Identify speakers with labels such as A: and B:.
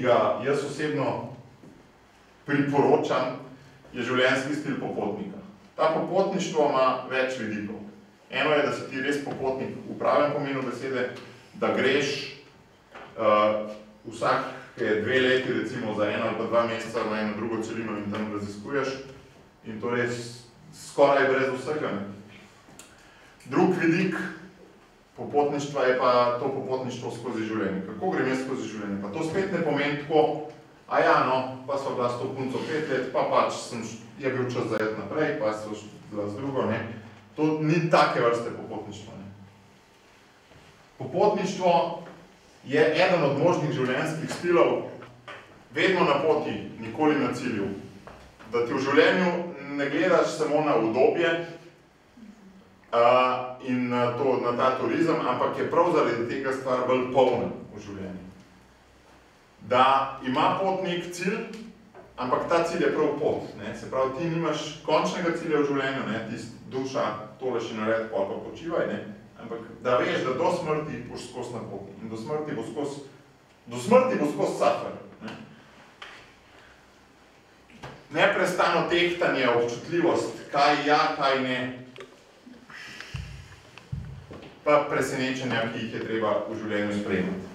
A: ga jaz osebno priporočam, je življenjski stil popotnika. Ta popotništvo ima več vidikov. Eno je, da si ti res popotnik v pravem pomenu besede, da greš vsake 2 leti, recimo za 1 ali pa 2 meseca na eno drugo celino in tam raziskuješ in to res skoraj brez vsega. Drug vidik popotništva je pa to popotništvo skozi življenje. Kako grem jaz skozi življenje? Pa to spet ne pomeni tako, a ja, no, pa sva bila s to punco 5 let, pa pač je bil čas za jet naprej, pa sva bila z drugo, ne. To ni take vrste popotništva, ne. Popotništvo je eden od možnih življenjskih stilov, vedno na poti, nikoli na cilju. Da ti v življenju ne gledaš samo na udobje in na ta turizem, ampak je prav zaradi tega stvar bolj polna v življenju. Da ima potnik cilj, ampak ta cilj je prav pot. Se pravi, ti nimaš končnega cilja v življenju, tist duša, tole še nared, pa počivaj, ampak da veš, da do smrti boš skozi na poti in do smrti bo skozi safar. Neprestano tehtanje, občutljivost, kaj ja, kaj ne, pa presenečenja, ki jih je treba v življenju sprejemati.